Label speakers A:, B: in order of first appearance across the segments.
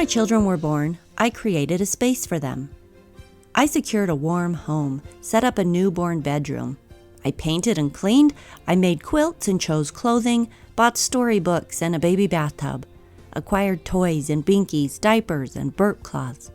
A: my children were born, I created a space for them. I secured a warm home, set up a newborn bedroom. I painted and cleaned, I made quilts and chose clothing, bought storybooks and a baby bathtub, acquired toys and binkies, diapers, and burp cloths.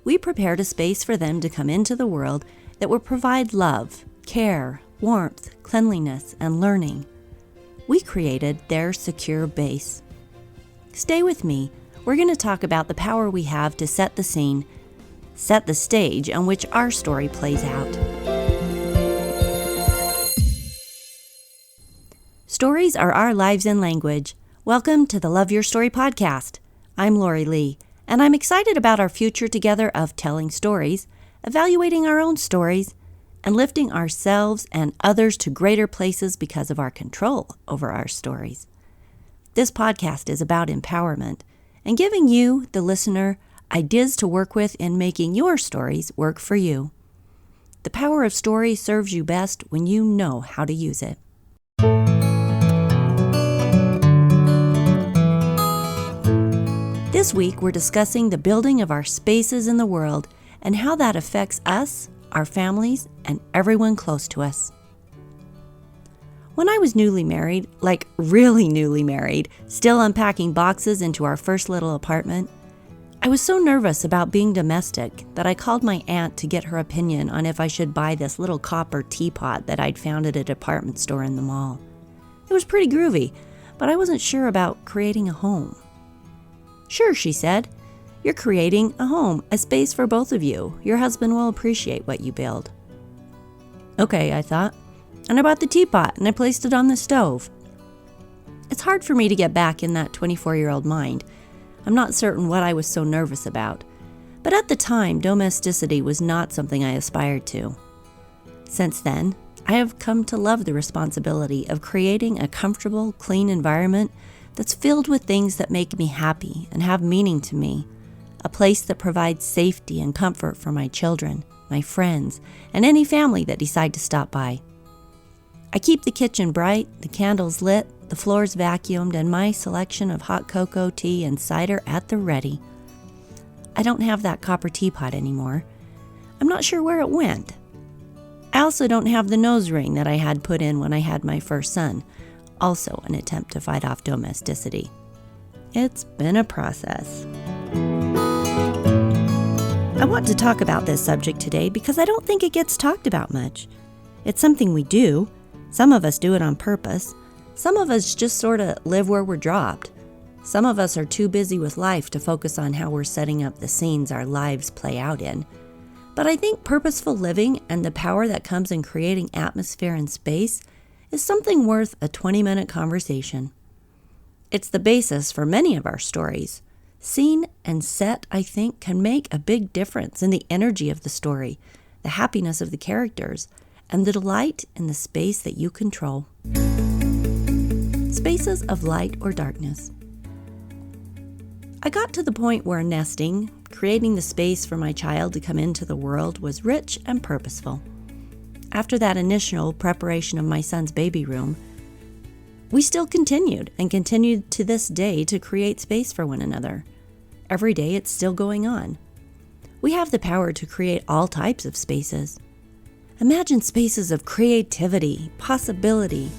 A: We prepared a space for them to come into the world that would provide love, care, warmth, cleanliness, and learning. We created their secure base. Stay with me. We're going to talk about the power we have to set the scene, set the stage on which our story plays out. Stories are our lives in language. Welcome to the Love Your Story podcast. I'm Lori Lee, and I'm excited about our future together of telling stories, evaluating our own stories, and lifting ourselves and others to greater places because of our control over our stories. This podcast is about empowerment and giving you, the listener, ideas to work with in making your stories work for you. The power of story serves you best when you know how to use it. This week, we're discussing the building of our spaces in the world and how that affects us, our families, and everyone close to us. When I was newly married, like really newly married, still unpacking boxes into our first little apartment, I was so nervous about being domestic that I called my aunt to get her opinion on if I should buy this little copper teapot that I'd found at a department store in the mall. It was pretty groovy, but I wasn't sure about creating a home. "Sure," she said. "You're creating a home, a space for both of you. Your husband will appreciate what you build." Okay, I thought. And I bought the teapot and I placed it on the stove. It's hard for me to get back in that 24-year-old mind. I'm not certain what I was so nervous about. But at the time, domesticity was not something I aspired to. Since then, I have come to love the responsibility of creating a comfortable, clean environment that's filled with things that make me happy and have meaning to me. A place that provides safety and comfort for my children, my friends, and any family that decide to stop by. I keep the kitchen bright, the candles lit, the floors vacuumed, and my selection of hot cocoa, tea, and cider at the ready. I don't have that copper teapot anymore. I'm not sure where it went. I also don't have the nose ring that I had put in when I had my first son, also an attempt to fight off domesticity. It's been a process. I want to talk about this subject today because I don't think it gets talked about much. It's something we do. Some of us do it on purpose. Some of us just sort of live where we're dropped. Some of us are too busy with life to focus on how we're setting up the scenes our lives play out in. But I think purposeful living and the power that comes in creating atmosphere and space is something worth a 20-minute conversation. It's the basis for many of our stories. Scene and set, I think, can make a big difference in the energy of the story, the happiness of the characters, and the delight in the space that you control. Spaces of light or darkness. I got to the point where nesting, creating the space for my child to come into the world, was rich and purposeful. After that initial preparation of my son's baby room, we still continued to this day to create space for one another. Every day it's still going on. We have the power to create all types of spaces. Imagine spaces of creativity, possibility,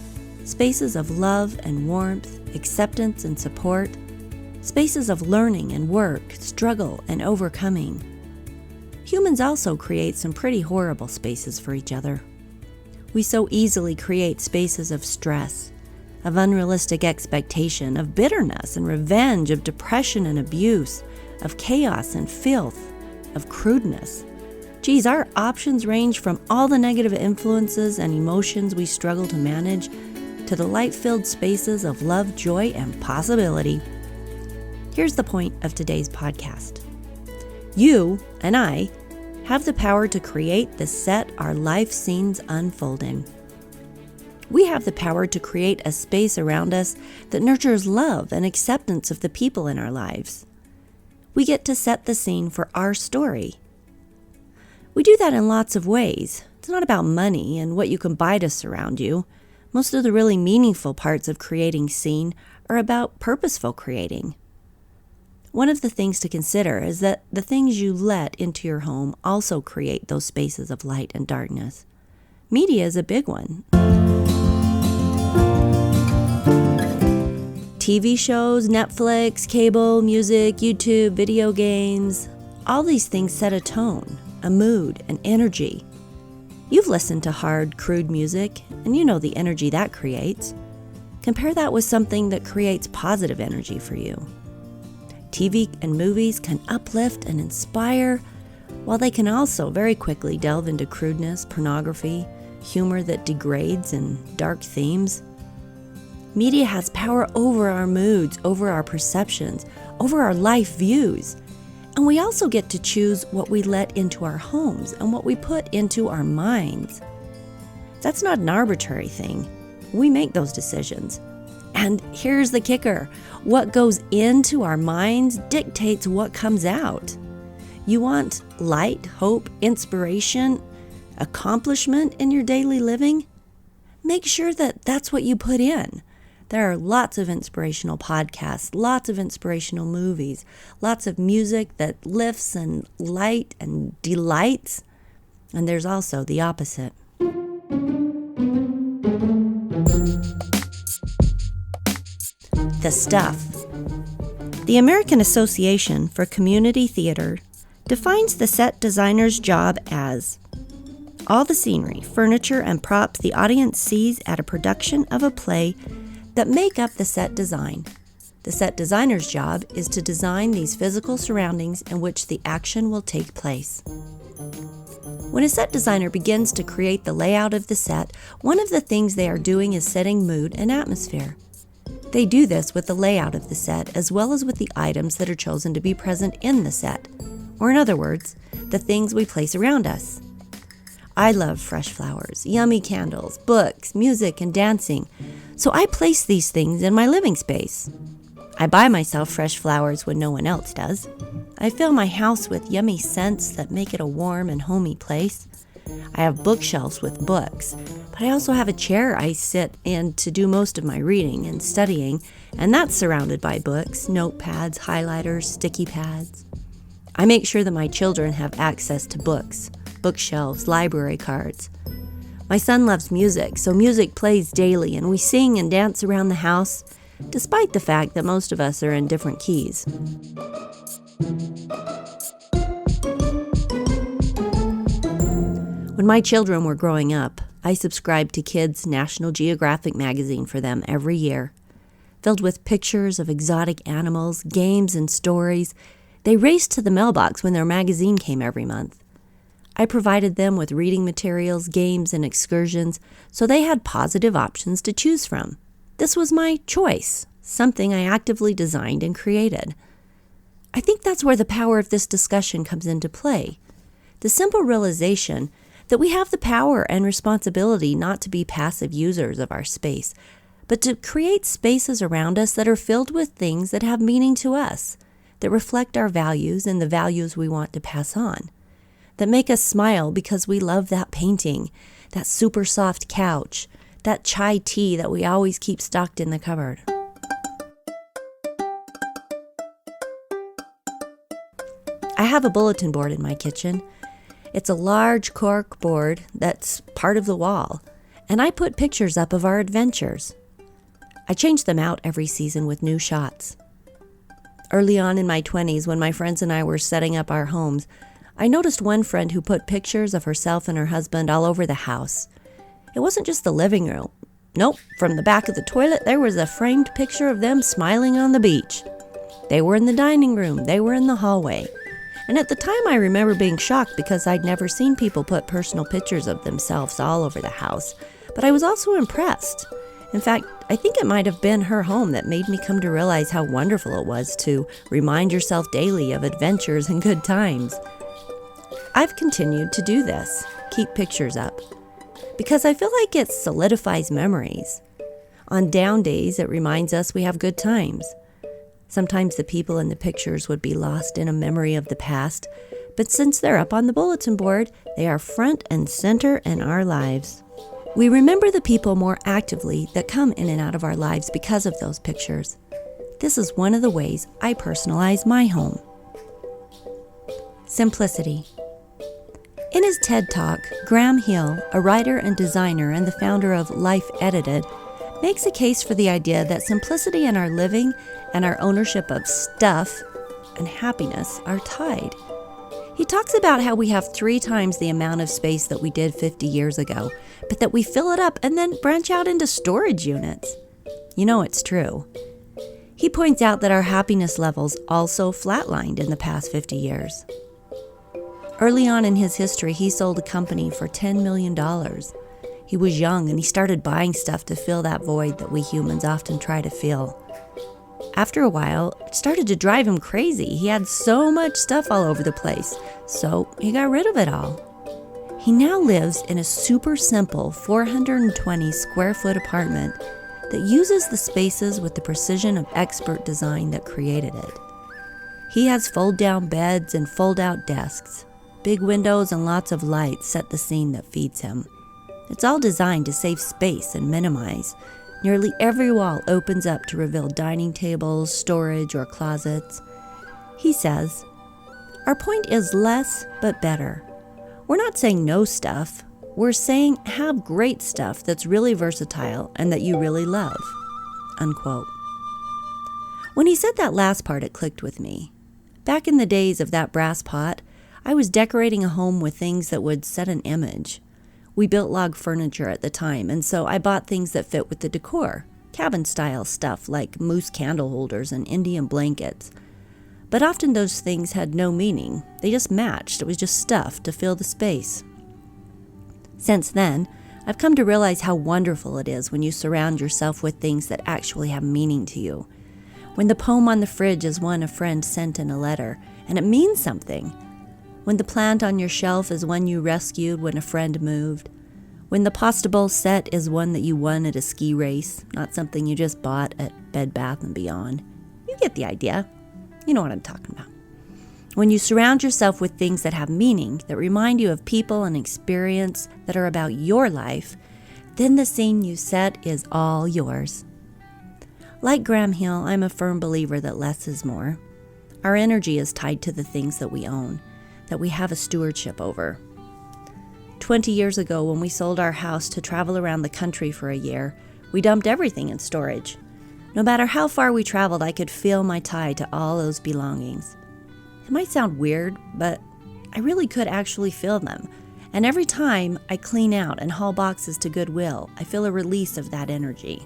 A: spaces of love and warmth, acceptance and support, spaces of learning and work, struggle and overcoming. Humans also create some pretty horrible spaces for each other. We so easily create spaces of stress, of unrealistic expectation, of bitterness and revenge, of depression and abuse, of chaos and filth, of crudeness. Geez, our options range from all the negative influences and emotions we struggle to manage to the light-filled spaces of love, joy, and possibility. Here's the point of today's podcast. You and I have the power to create the set our life scenes unfold in. We have the power to create a space around us that nurtures love and acceptance of the people in our lives. We get to set the scene for our story. We do that in lots of ways. It's not about money and what you can buy to surround you. Most of the really meaningful parts of creating scene are about purposeful creating. One of the things to consider is that the things you let into your home also create those spaces of light and darkness. Media is a big one. TV shows, Netflix, cable, music, YouTube, video games, all these things set a tone, a mood, an energy. You've listened to hard, crude music, and you know the energy that creates. Compare that with something that creates positive energy for you. TV and movies can uplift and inspire, while they can also very quickly delve into crudeness, pornography, humor that degrades, and dark themes. Media has power over our moods, over our perceptions, over our life views. And we also get to choose what we let into our homes and what we put into our minds. That's not an arbitrary thing. We make those decisions. And here's the kicker. What goes into our minds dictates what comes out. You want light, hope, inspiration, accomplishment in your daily living? Make sure that that's what you put in. There are lots of inspirational podcasts, lots of inspirational movies, lots of music that lifts and light and delights. And there's also the opposite. The stuff. The American Association for Community Theater defines the set designer's job as all the scenery, furniture, and props the audience sees at a production of a play that make up the set design. The set designer's job is to design these physical surroundings in which the action will take place. When a set designer begins to create the layout of the set, one of the things they are doing is setting mood and atmosphere. They do this with the layout of the set as well as with the items that are chosen to be present in the set, or in other words, the things we place around us. I love fresh flowers, yummy candles, books, music, and dancing, so I place these things in my living space. I buy myself fresh flowers when no one else does. I fill my house with yummy scents that make it a warm and homey place. I have bookshelves with books, but I also have a chair I sit in to do most of my reading and studying, and that's surrounded by books, notepads, highlighters, sticky pads. I make sure that my children have access to books, bookshelves, library cards. My son loves music, so music plays daily, and we sing and dance around the house, despite the fact that most of us are in different keys. When my children were growing up, I subscribed to Kids' National Geographic magazine for them every year. Filled with pictures of exotic animals, games, and stories, they raced to the mailbox when their magazine came every month. I provided them with reading materials, games, and excursions, so they had positive options to choose from. This was my choice, something I actively designed and created. I think that's where the power of this discussion comes into play. The simple realization that we have the power and responsibility not to be passive users of our space, but to create spaces around us that are filled with things that have meaning to us, that reflect our values and the values we want to pass on, that make us smile because we love that painting, that super soft couch, that chai tea that we always keep stocked in the cupboard. I have a bulletin board in my kitchen. It's a large cork board that's part of the wall, and I put pictures up of our adventures. I change them out every season with new shots. Early on in my 20s, when my friends and I were setting up our homes, I noticed one friend who put pictures of herself and her husband all over the house. It wasn't just the living room. Nope, from the back of the toilet, there was a framed picture of them smiling on the beach. They were in the dining room. They were in the hallway. And at the time, I remember being shocked because I'd never seen people put personal pictures of themselves all over the house. But I was also impressed. In fact, I think it might have been her home that made me come to realize how wonderful it was to remind yourself daily of adventures and good times. I've continued to do this, keep pictures up, because I feel like it solidifies memories. On down days, it reminds us we have good times. Sometimes the people in the pictures would be lost in a memory of the past, but since they're up on the bulletin board, they are front and center in our lives. We remember the people more actively that come in and out of our lives because of those pictures. This is one of the ways I personalize my home. Simplicity. In his TED Talk, Graham Hill, a writer and designer and the founder of Life Edited, makes a case for the idea that simplicity in our living and our ownership of stuff and happiness are tied. He talks about how we have 3 times the amount of space that we did 50 years ago, but that we fill it up and then branch out into storage units. You know it's true. He points out that our happiness levels also flatlined in the past 50 years. Early on in his history, he sold a company for $10 million. He was young and he started buying stuff to fill that void that we humans often try to fill. After a while, it started to drive him crazy. He had so much stuff all over the place, so he got rid of it all. He now lives in a super simple 420 square foot apartment that uses the spaces with the precision of expert design that created it. He has fold-down beds and fold-out desks. Big windows and lots of lights set the scene that feeds him. It's all designed to save space and minimize. Nearly every wall opens up to reveal dining tables, storage, or closets. He says, "Our point is less but better. We're not saying no stuff. We're saying have great stuff that's really versatile and that you really love." Unquote. When he said that last part, it clicked with me. Back in the days of that brass pot, I was decorating a home with things that would set an image. We built log furniture at the time, and so I bought things that fit with the decor, cabin-style stuff like moose candle holders and Indian blankets. But often those things had no meaning. They just matched. It was just stuff to fill the space. Since then, I've come to realize how wonderful it is when you surround yourself with things that actually have meaning to you. When the poem on the fridge is one a friend sent in a letter, and it means something. When the plant on your shelf is one you rescued when a friend moved. When the pasta bowl set is one that you won at a ski race, not something you just bought at Bed Bath & Beyond. You get the idea. You know what I'm talking about. When you surround yourself with things that have meaning, that remind you of people and experience that are about your life, then the scene you set is all yours. Like Graham Hill, I'm a firm believer that less is more. Our energy is tied to the things that we own, that we have a stewardship over. 20 years ago, when we sold our house to travel around the country for a year, we dumped everything in storage. No matter how far we traveled, I could feel my tie to all those belongings. It might sound weird, but I really could actually feel them. And every time I clean out and haul boxes to Goodwill, I feel a release of that energy.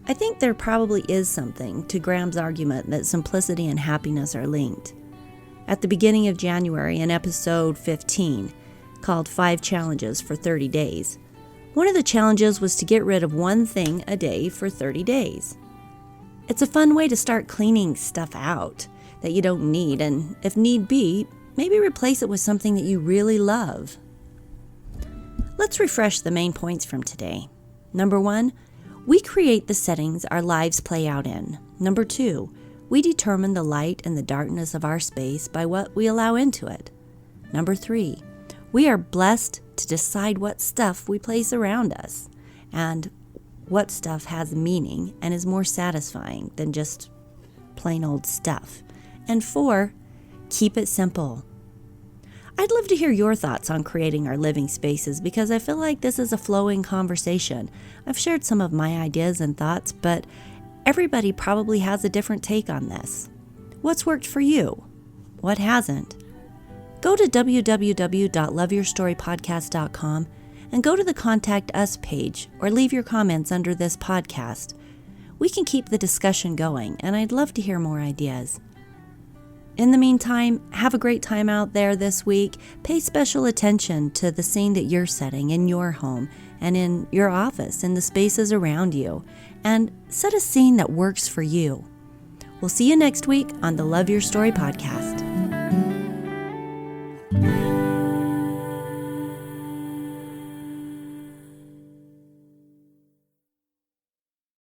A: I think there probably is something to Graham's argument that simplicity and happiness are linked. At the beginning of January, in episode 15, called 5 Challenges for 30 Days, one of the challenges was to get rid of one thing a day for 30 days. It's a fun way to start cleaning stuff out that you don't need, and if need be, maybe replace it with something that you really love. Let's refresh the main points from today. Number 1, we create the settings our lives play out in. Number 2, we determine the light and the darkness of our space by what we allow into it. Number 3, we are blessed to decide what stuff we place around us and what stuff has meaning and is more satisfying than just plain old stuff. And 4, keep it simple. I'd love to hear your thoughts on creating our living spaces because I feel like this is a flowing conversation. I've shared some of my ideas and thoughts, but everybody probably has a different take on this. What's worked for you? What hasn't? Go to www.loveyourstorypodcast.com and go to the Contact Us page or leave your comments under this podcast. We can keep the discussion going, and I'd love to hear more ideas. In the meantime, have a great time out there this week. Pay special attention to the scene that you're setting in your home and in your office, in the spaces around you, and set a scene that works for you. We'll see you next week on the Love Your Story podcast.